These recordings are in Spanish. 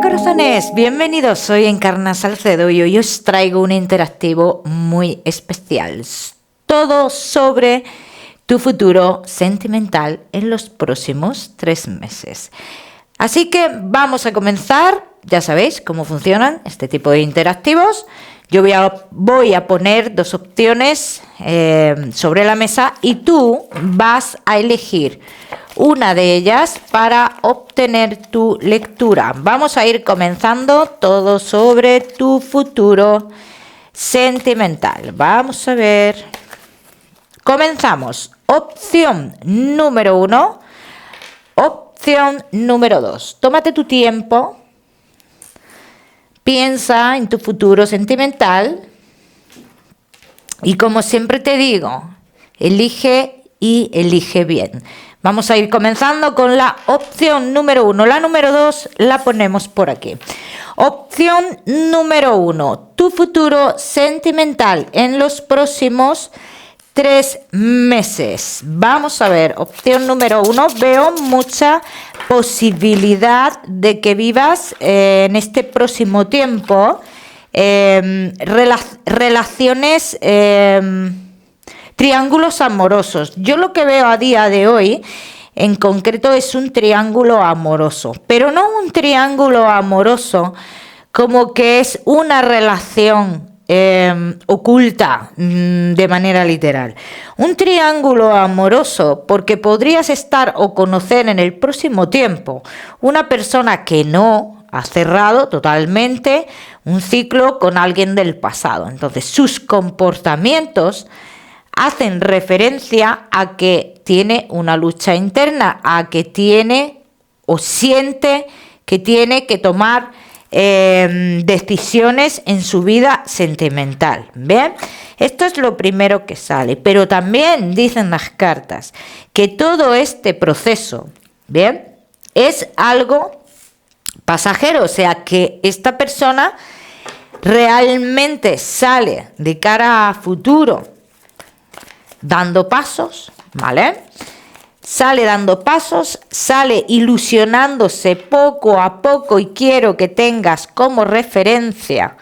corazones, bienvenidos, soy Encarna Salcedo y hoy os traigo un interactivo muy especial. Todo sobre tu futuro sentimental en los próximos 3 meses. Así que vamos a comenzar. Ya sabéis cómo funcionan este tipo de interactivos. Yo voy a poner 2 opciones sobre la mesa y tú vas a elegir una de ellas para obtener tu lectura. Vamos a ir comenzando todo sobre tu futuro sentimental. Vamos a ver. Comenzamos. Opción número 1. Opción número 2. Tómate tu tiempo. Piensa en tu futuro sentimental. Y como siempre te digo, elige y elige bien. Vamos a ir comenzando con la opción número 1. La número 2 la ponemos por aquí. Opción número 1. Tu futuro sentimental en los próximos 3 meses. Vamos a ver. Opción número 1. Veo mucha posibilidad de que vivas en este próximo tiempo relaciones... triángulos amorosos. Yo lo que veo a día de hoy, en concreto, es un triángulo amoroso. Pero no un triángulo amoroso como que es una relación oculta de manera literal. Un triángulo amoroso porque podrías estar o conocer en el próximo tiempo una persona que no ha cerrado totalmente un ciclo con alguien del pasado. Entonces, sus comportamientos hacen referencia a que tiene una lucha interna, a que tiene o siente que tiene que tomar decisiones en su vida sentimental. ¿Bien? Esto es lo primero que sale, pero también dicen las cartas que todo este proceso, ¿bien?, es algo pasajero, o sea que esta persona realmente sale de cara a futuro dando pasos, ¿vale? Sale dando pasos, sale ilusionándose poco a poco y quiero que tengas como referencia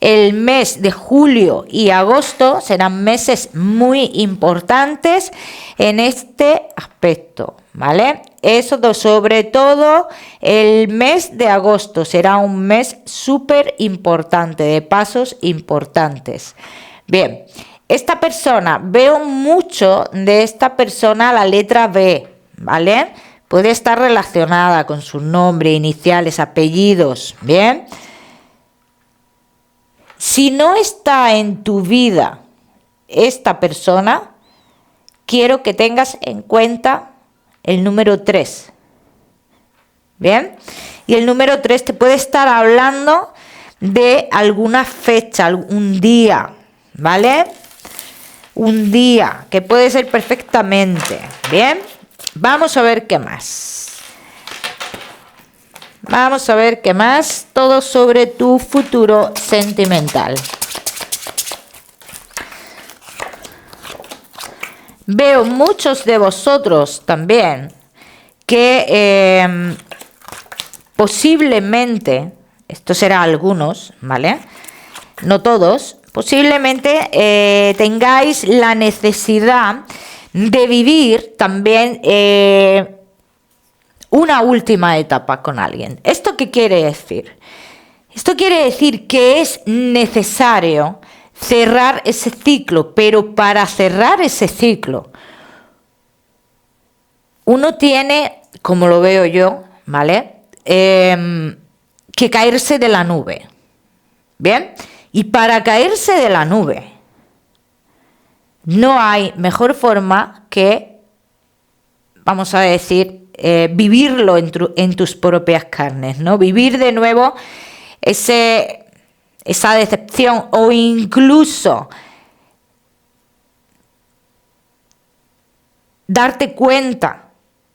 el mes de julio y agosto. Serán meses muy importantes en este aspecto, ¿vale? Eso sobre todo el mes de agosto será un mes súper importante, de pasos importantes. Bien. Esta persona, veo mucho de esta persona la letra B, ¿vale? Puede estar relacionada con su nombre, iniciales, apellidos, ¿bien? Si no está en tu vida esta persona, quiero que tengas en cuenta el número 3, ¿bien? Y el número 3 te puede estar hablando de alguna fecha, algún día, ¿vale? Un día, que puede ser perfectamente. Bien, vamos a ver qué más. Vamos a ver qué más. Todo sobre tu futuro sentimental. Veo muchos de vosotros también que posiblemente, esto será algunos, ¿vale? No todos. Posiblemente tengáis la necesidad de vivir también una última etapa con alguien. ¿Esto qué quiere decir? Esto quiere decir que es necesario cerrar ese ciclo, pero para cerrar ese ciclo, uno tiene, como lo veo yo, ¿vale?, que caerse de la nube. ¿Bien? Y para caerse de la nube, no hay mejor forma que, vamos a decir, vivirlo en tus propias carnes, ¿no? Vivir de nuevo esa decepción o incluso darte cuenta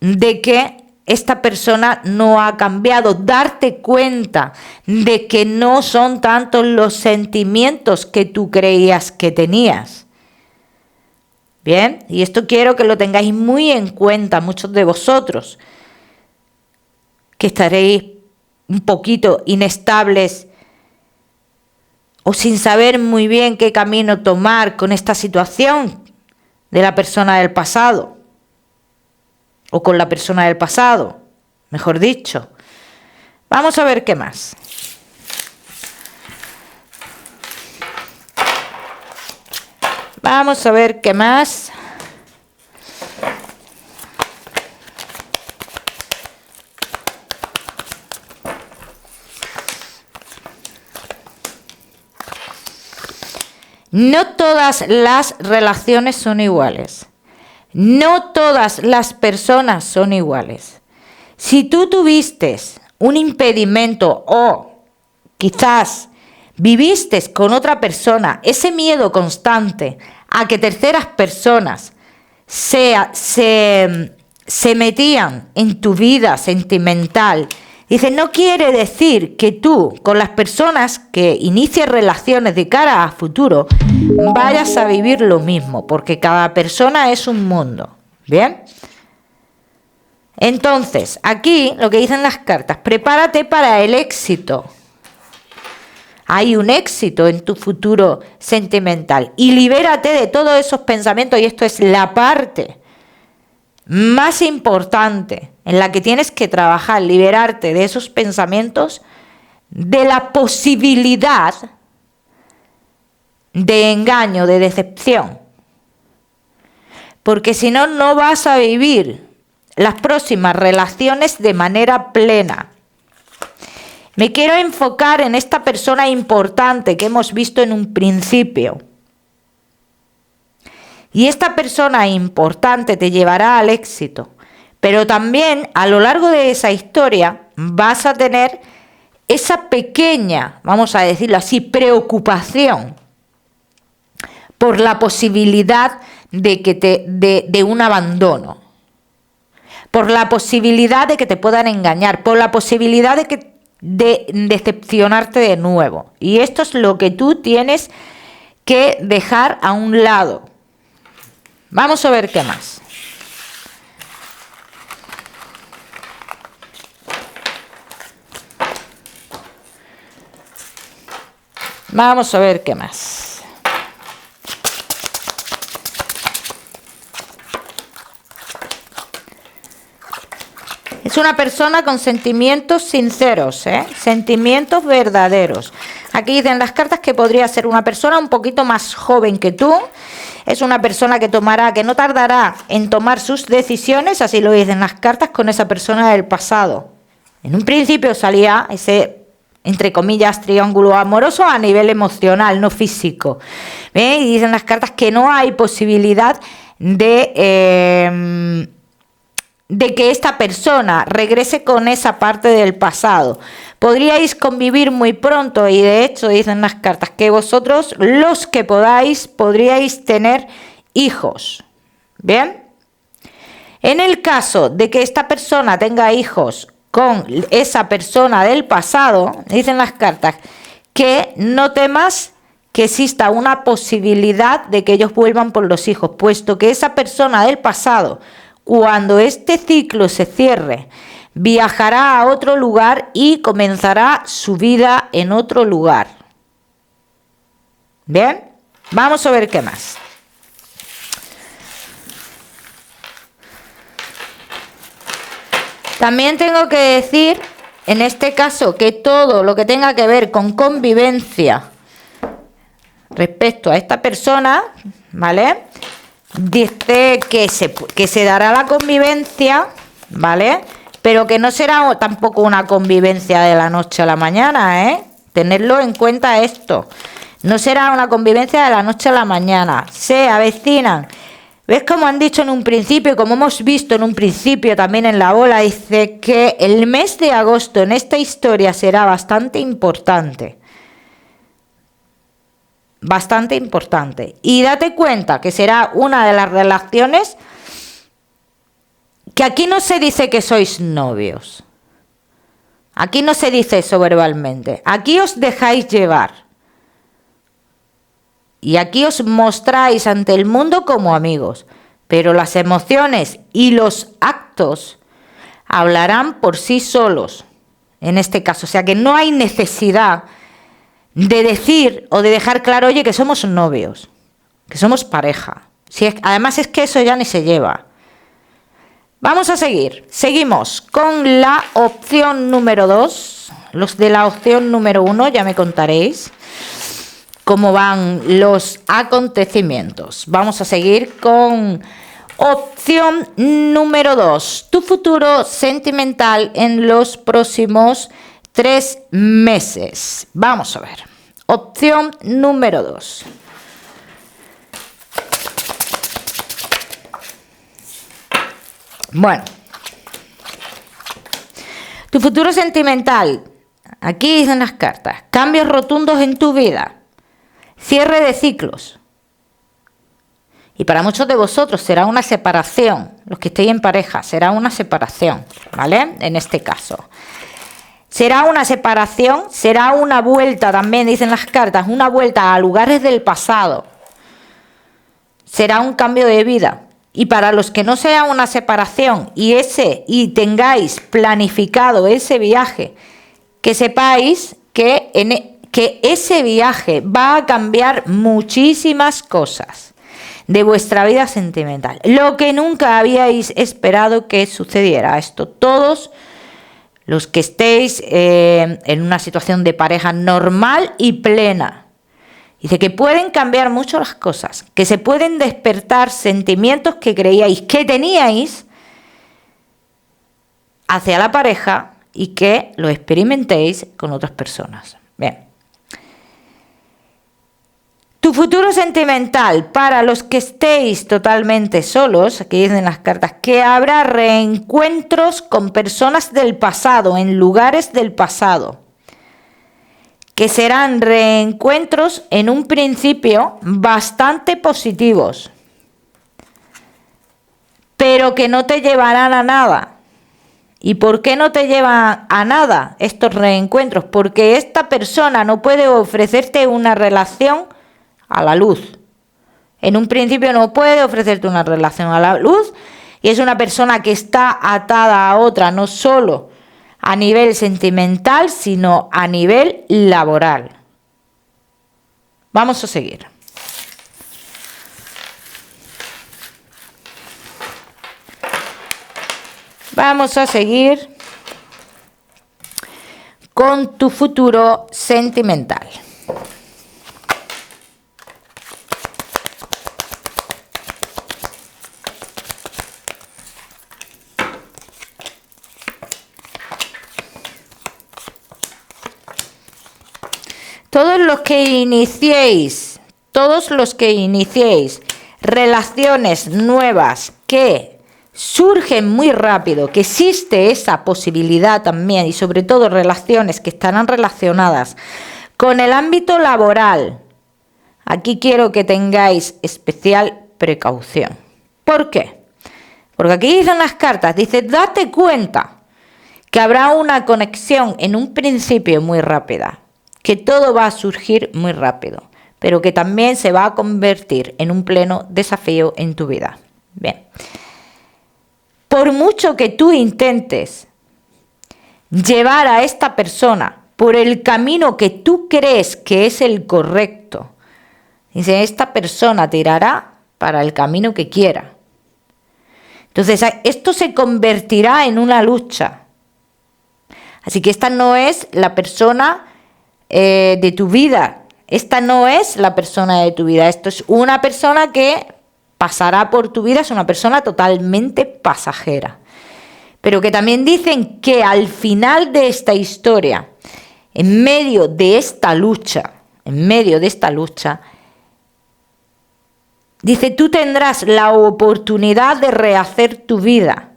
de que esta persona no ha cambiado, darte cuenta de que no son tantos los sentimientos que tú creías que tenías. Bien, y esto quiero que lo tengáis muy en cuenta, muchos de vosotros, que estaréis un poquito inestables o sin saber muy bien qué camino tomar con esta situación de la persona del pasado, o con la persona del pasado, mejor dicho. Vamos a ver qué más. Vamos a ver qué más. No todas las relaciones son iguales. No todas las personas son iguales. Si tú tuviste un impedimento o quizás viviste con otra persona ese miedo constante a que terceras personas se metían en tu vida sentimental, dice, no quiere decir que tú, con las personas que inicies relaciones de cara a futuro, vayas a vivir lo mismo, porque cada persona es un mundo. ¿Bien? Entonces, aquí lo que dicen las cartas, prepárate para el éxito. Hay un éxito en tu futuro sentimental y libérate de todos esos pensamientos, y esto es la parte más importante en la que tienes que trabajar, liberarte de esos pensamientos, de la posibilidad de engaño, de decepción. Porque si no, no vas a vivir las próximas relaciones de manera plena. Me quiero enfocar en esta persona importante que hemos visto en un principio. Y esta persona importante te llevará al éxito. Pero también a lo largo de esa historia vas a tener esa pequeña, vamos a decirlo así, preocupación por la posibilidad de un abandono. Por la posibilidad de que te puedan engañar. Por la posibilidad de decepcionarte de nuevo. Y esto es lo que tú tienes que dejar a un lado. Vamos a ver qué más. Vamos a ver qué más. Es una persona con sentimientos sinceros, sentimientos verdaderos. Aquí dicen las cartas que podría ser una persona un poquito más joven que tú. Es una persona que no tardará en tomar sus decisiones, así lo dicen las cartas, con esa persona del pasado. En un principio salía ese, entre comillas, triángulo amoroso a nivel emocional, no físico. Y dicen las cartas que no hay posibilidad de que esta persona regrese con esa parte del pasado. Podríais convivir muy pronto y de hecho dicen las cartas que vosotros, los que podáis, podríais tener hijos. ¿Bien? En el caso de que esta persona tenga hijos con esa persona del pasado, dicen las cartas que no temas que exista una posibilidad de que ellos vuelvan por los hijos, puesto que esa persona del pasado, cuando este ciclo se cierre, viajará a otro lugar y comenzará su vida en otro lugar. ¿Bien? Vamos a ver qué más. También tengo que decir, en este caso, que todo lo que tenga que ver con convivencia respecto a esta persona, ¿vale? Dice que se dará la convivencia, ¿vale? Pero que no será tampoco una convivencia de la noche a la mañana, ¿eh? Tenerlo en cuenta esto. No será una convivencia de la noche a la mañana. Se avecinan. ¿Ves cómo han dicho en un principio, como hemos visto en un principio también en la bola? Dice que el mes de agosto en esta historia será bastante importante. Bastante importante. Y date cuenta que será una de las relaciones que aquí no se dice que sois novios. Aquí no se dice eso verbalmente. Aquí os dejáis llevar. Y aquí os mostráis ante el mundo como amigos. Pero las emociones y los actos hablarán por sí solos. en este caso. O sea que no hay necesidad de decir o de dejar claro, oye, que somos novios, que somos pareja. Además es que eso ya ni se lleva. Vamos a seguir. Seguimos con la opción número 2. Los de la opción número 1 ya me contaréis cómo van los acontecimientos. Vamos a seguir con opción número 2. Tu futuro sentimental en los próximos 3 meses. Vamos a ver. Opción número 2. Bueno. Tu futuro sentimental. Aquí dicen las cartas. Cambios rotundos en tu vida. Cierre de ciclos. Y para muchos de vosotros será una separación. Los que estéis en pareja, será una separación, ¿vale? En este caso. Será una separación, será una vuelta, también dicen las cartas, una vuelta a lugares del pasado. Será un cambio de vida. Y para los que no sea una separación y tengáis planificado ese viaje, que sepáis que ese viaje va a cambiar muchísimas cosas de vuestra vida sentimental. Lo que nunca habíais esperado que sucediera. Esto todos los que estéis en una situación de pareja normal y plena. Dice que pueden cambiar mucho las cosas, que se pueden despertar sentimientos que creíais que teníais hacia la pareja y que lo experimentéis con otras personas. Bien. Tu futuro sentimental, para los que estéis totalmente solos, aquí dicen las cartas, que habrá reencuentros con personas del pasado, en lugares del pasado, que serán reencuentros en un principio bastante positivos, pero que no te llevarán a nada. ¿Y por qué no te llevan a nada estos reencuentros? Porque esta persona no puede ofrecerte una relación a la luz. En un principio no puede ofrecerte una relación a la luz y es una persona que está atada a otra, no solo a nivel sentimental, sino a nivel laboral. Vamos a seguir. Vamos a seguir con tu futuro sentimental. Todos los que iniciéis relaciones nuevas que surgen muy rápido, que existe esa posibilidad también, y sobre todo relaciones que estarán relacionadas con el ámbito laboral, aquí quiero que tengáis especial precaución. ¿Por qué? Porque aquí dicen las cartas, dice, date cuenta que habrá una conexión en un principio muy rápida, que todo va a surgir muy rápido, pero que también se va a convertir en un pleno desafío en tu vida. Bien. Por mucho que tú intentes llevar a esta persona por el camino que tú crees que es el correcto, dice, esta persona te irá para el camino que quiera. Entonces, esto se convertirá en una lucha. Así que esta no es la persona de tu vida. Esta no es la persona de tu vida. Esto es una persona que pasará por tu vida, es una persona totalmente pasajera. Pero que también dicen que al final de esta historia, en medio de esta lucha, dice, tú tendrás la oportunidad de rehacer tu vida.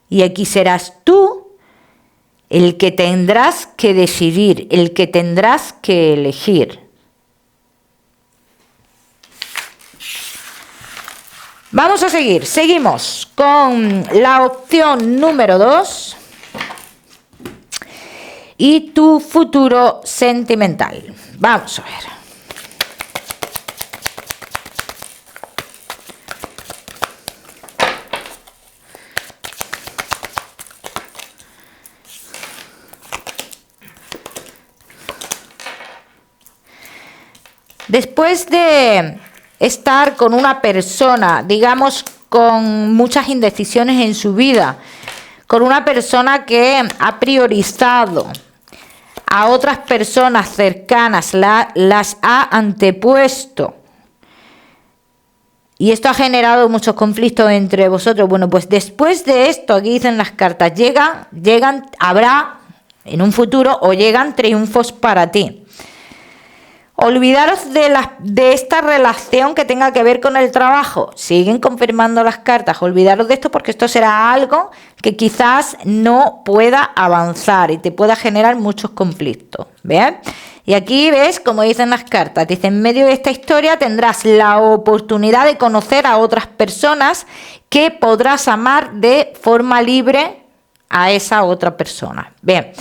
Y aquí serás tú el que tendrás que decidir, el que tendrás que elegir. Vamos a seguir, seguimos con la opción número 2 y tu futuro sentimental. Vamos a ver. después de estar con una persona, digamos, con muchas indecisiones en su vida, con una persona que ha priorizado a otras personas cercanas, las ha antepuesto, y esto ha generado muchos conflictos entre vosotros. Bueno, pues después de esto, aquí dicen las cartas, habrá en un futuro o llegan triunfos para ti. Olvidaros de esta relación que tenga que ver con el trabajo. Siguen confirmando las cartas. Olvidaros de esto porque esto será algo que quizás no pueda avanzar y te pueda generar muchos conflictos. ¿Bien? Y aquí ves, como dicen las cartas, dice, en medio de esta historia tendrás la oportunidad de conocer a otras personas que podrás amar de forma libre a esa otra persona. Bien.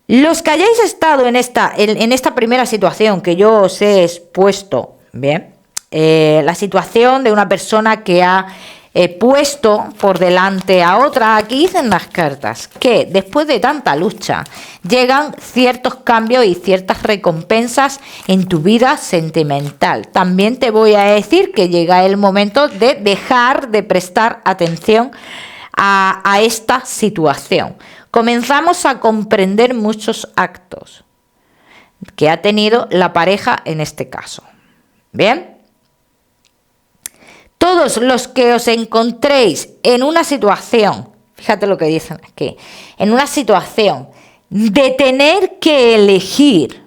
Los que hayáis estado en esta primera situación que yo os he expuesto, bien, la situación de una persona que ha puesto por delante a otra, aquí dicen las cartas que después de tanta lucha llegan ciertos cambios y ciertas recompensas en tu vida sentimental. También te voy a decir que llega el momento de dejar de prestar atención a esta situación. Comenzamos a comprender muchos actos que ha tenido la pareja en este caso. ¿Bien? Todos los que os encontréis en una situación, fíjate lo que dicen aquí, en una situación de tener que elegir,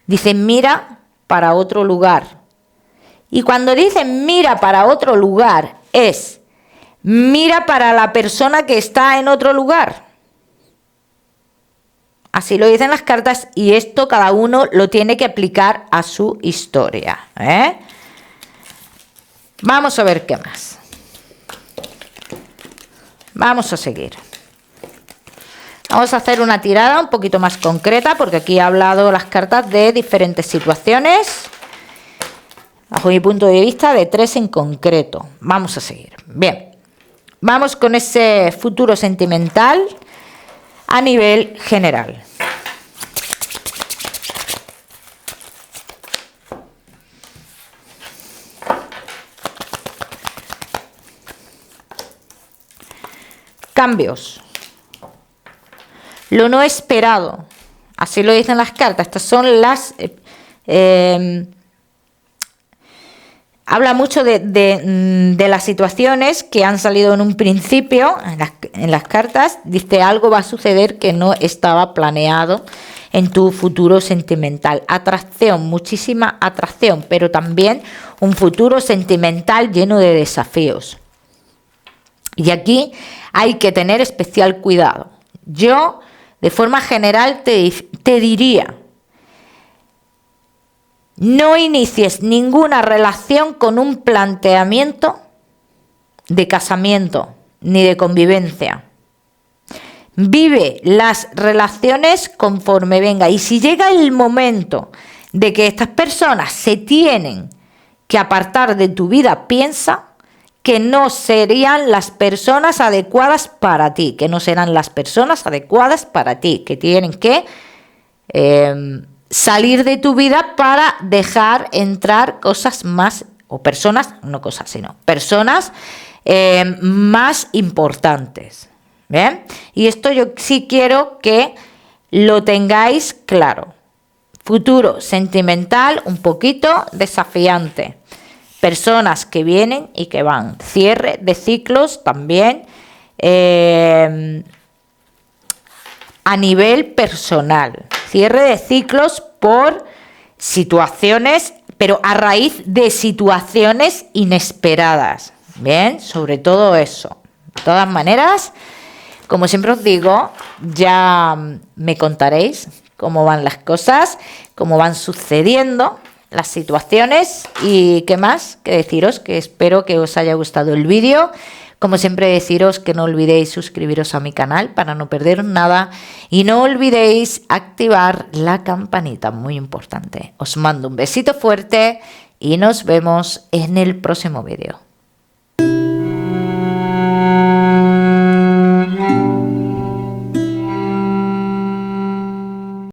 dicen mira para otro lugar. Y cuando dicen mira para otro lugar es mira para la persona que está en otro lugar. Así lo dicen las cartas y esto cada uno lo tiene que aplicar a su historia. Vamos a ver qué más. Vamos a seguir. Vamos a hacer una tirada un poquito más concreta porque aquí he hablado las cartas de diferentes situaciones. Bajo mi punto de vista, de 3 en concreto. Vamos a seguir. Bien. Vamos con ese futuro sentimental a nivel general. Cambios. Lo no esperado. Así lo dicen las cartas. Estas son las... habla mucho de las situaciones que han salido en un principio, en las cartas. Dice algo va a suceder que no estaba planeado en tu futuro sentimental. Atracción, muchísima atracción, pero también un futuro sentimental lleno de desafíos. Y aquí hay que tener especial cuidado. Yo, de forma general, te diría... No inicies ninguna relación con un planteamiento de casamiento ni de convivencia. Vive las relaciones conforme venga. Y si llega el momento de que estas personas se tienen que apartar de tu vida, piensa que no serían las personas adecuadas para ti, que no serán las personas adecuadas para ti, que tienen que... salir de tu vida para dejar entrar cosas más, o personas, no cosas, sino personas más importantes. ¿Bien? Y esto yo sí quiero que lo tengáis claro. Futuro sentimental un poquito desafiante. Personas que vienen y que van. Cierre de ciclos también a nivel personal. Cierre de ciclos por situaciones, pero a raíz de situaciones inesperadas. Bien, sobre todo eso. De todas maneras, como siempre os digo, ya me contaréis cómo van las cosas, cómo van sucediendo las situaciones y qué más que deciros, que espero que os haya gustado el vídeo. Como siempre deciros que no olvidéis suscribiros a mi canal para no perder nada y no olvidéis activar la campanita, muy importante. Os mando un besito fuerte y nos vemos en el próximo vídeo.